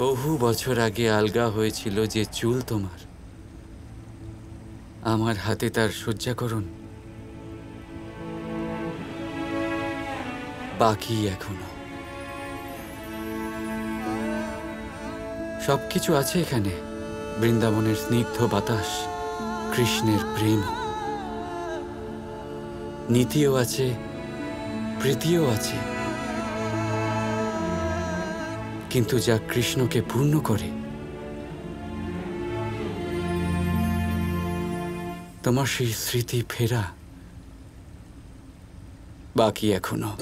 বহু বছর আগে আলগা হয়েছিল যে চুল তোমার, আমার হাতে তার শয্যাকরণ বাকি এখনো। সবকিছু আছে এখানে, বৃন্দাবনের স্নিগ্ধ বাতাস, কৃষ্ণের প্রেম, নীতিও আছে, প্রীতিও আছে, কিন্তু যা কৃষ্ণকে পূর্ণ করে তোমার সেই স্মৃতি ফেরা বাকি এখনো।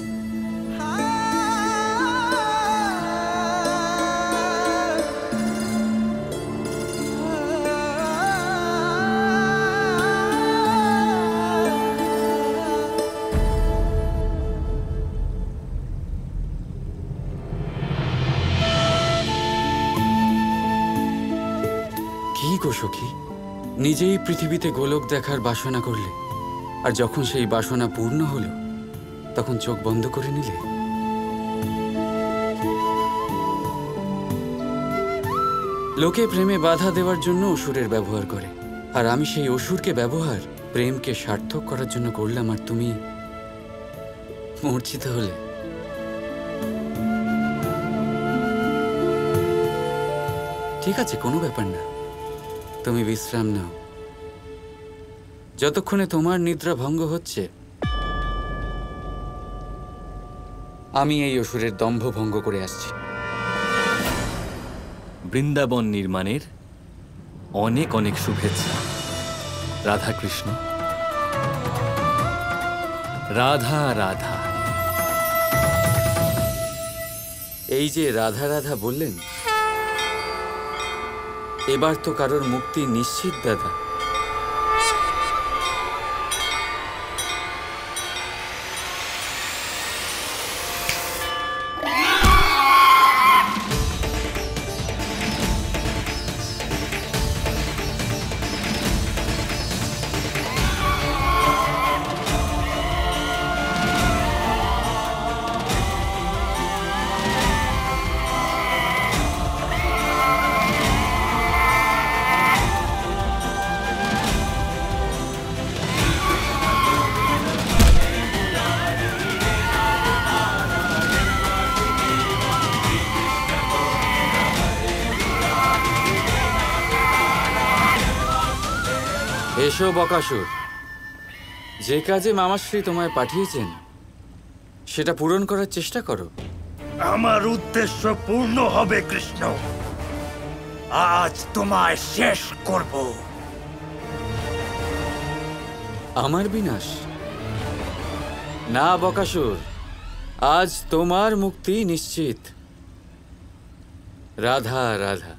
কি গো সখী, নিজেই পৃথিবীতে গোলক দেখার বাসনা করলে, আর যখন সেই বাসনা পূর্ণ হলো তখন চোখ বন্ধ করে নিলে। লোকে প্রেমে বাধা দেওয়ার জন্য অসুরের ব্যবহার করে, আর আমি সেই অসুরকে ব্যবহার প্রেমকে সার্থক করার জন্য করলাম, আর তুমি মূর্ছিত হলে। ঠিক আছে, কোনো ব্যাপার না, তুমি বিশ্রাম নাও। যতক্ষণে তোমার নিদ্রা ভঙ্গ হচ্ছে আমি এই অসুরের দম্ভ ভঙ্গ করে আসছি। বৃন্দাবন নির্মাণের অনেক অনেক শুভেচ্ছা। রাধাকৃষ্ণ। রাধা রাধা। এই যে রাধা রাধা বললেন, এবার তো কারোর মুক্তি নিশ্চিত দাদা। এসো বকাসুর, যে কাজে মামাশ্রী তোমায় পাঠিয়েছেন সেটা পূরণ করার চেষ্টা করো। আমার উদ্দেশ্য পূর্ণ হবে কৃষ্ণ। আজ তোমায় শেষ করব। আমার বিনাশ না বকাসুর, আজ তোমার মুক্তি নিশ্চিত। রাধা রাধা।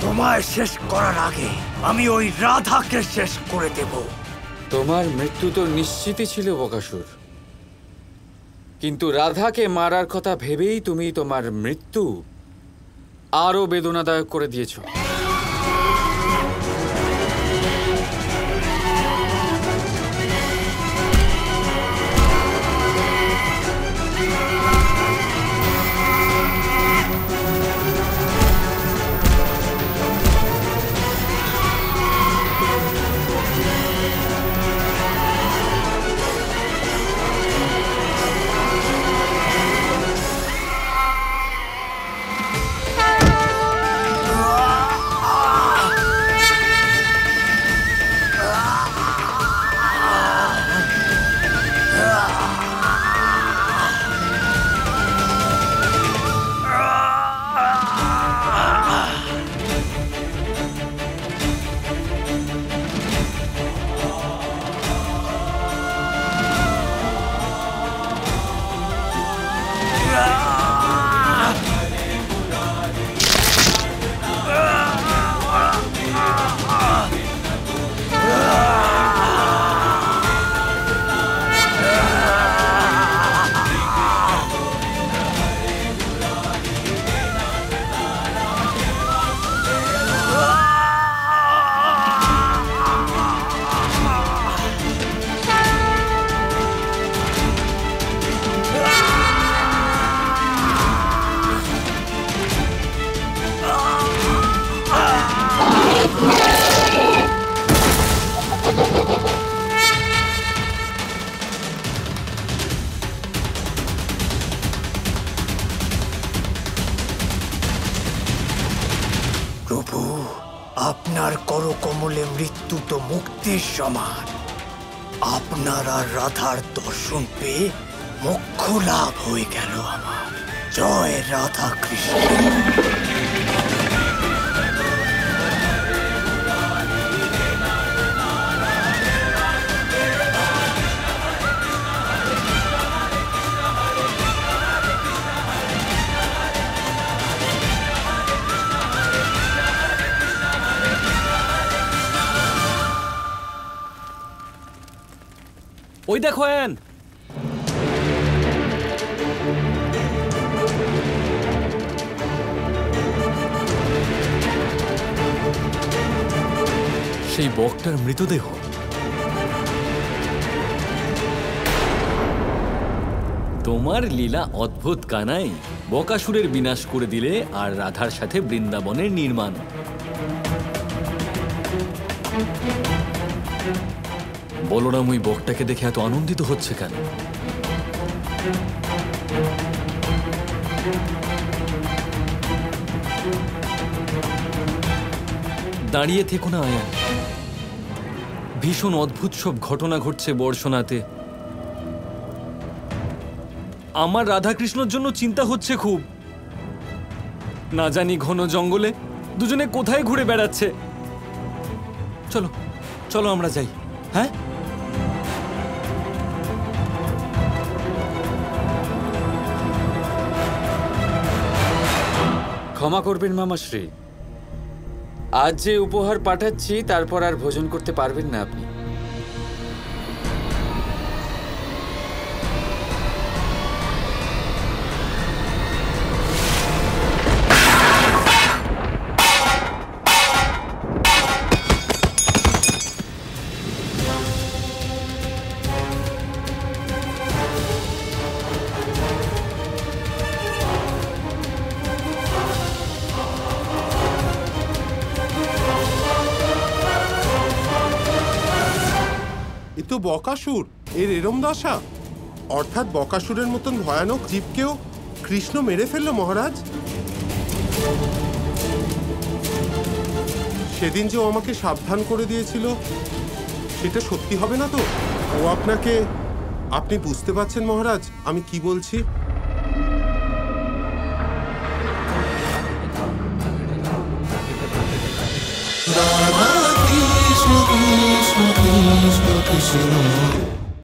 তোমায় শেষ করার আগে আমি ওই রাধাকে শেষ করে দেব। তোমার মৃত্যু তো নিশ্চিতই ছিল বকাসুর, কিন্তু রাধাকে মারার কথা ভেবেই তুমি তোমার মৃত্যু আরো বেদনাদায়ক করে দিয়েছো। প্রভু, আপনার করকমলে মৃত্যু তো মুক্তির সমান। আপনার আর রাধার দর্শন পেয়ে মোক্ষ লাভ হয়ে গেল আমার। জয় রাধা কৃষ্ণ। ওই দেখো অ্যান, সেই বকটার মৃতদেহ। তোমার লীলা অদ্ভুত কানাই। বকাসুরের বিনাশ করে দিলে আর রাধার সাথে বৃন্দাবনের নির্মাণ। বলরাম ওই বকটাকে দেখে এত আনন্দিত হচ্ছে কেন? দাঁড়িয়ে থেকো না আয়ান। ভীষণ অদ্ভুত সব ঘটনা ঘটছে বর্ষনাতে। আমার রাধাকৃষ্ণর জন্য চিন্তা হচ্ছে খুব। না জানি ঘন জঙ্গলে দুজনে কোথায় ঘুরে বেড়াচ্ছে। চলো চলো আমরা যাই। হ্যাঁ, ক্ষমা করবেন মামাশ্রী, আজ যে উপহার পাঠাচ্ছি তারপর আর ভোজন করতে পারবেন না আপনি। এ তো বকাসুর, এর এরম দশা। অর্থাৎ বকাসুরের মতন ভয়ানক জীবকেও কৃষ্ণ মেরে ফেলল মহারাজ। সেদিন যে ও আমাকে সাবধান করে দিয়েছিল সেটা সত্যি হবে না তো? ও আপনাকে, আপনি বুঝতে পারছেন মহারাজ আমি কি বলছি? Radha Krishna Krishna Krishna Krishna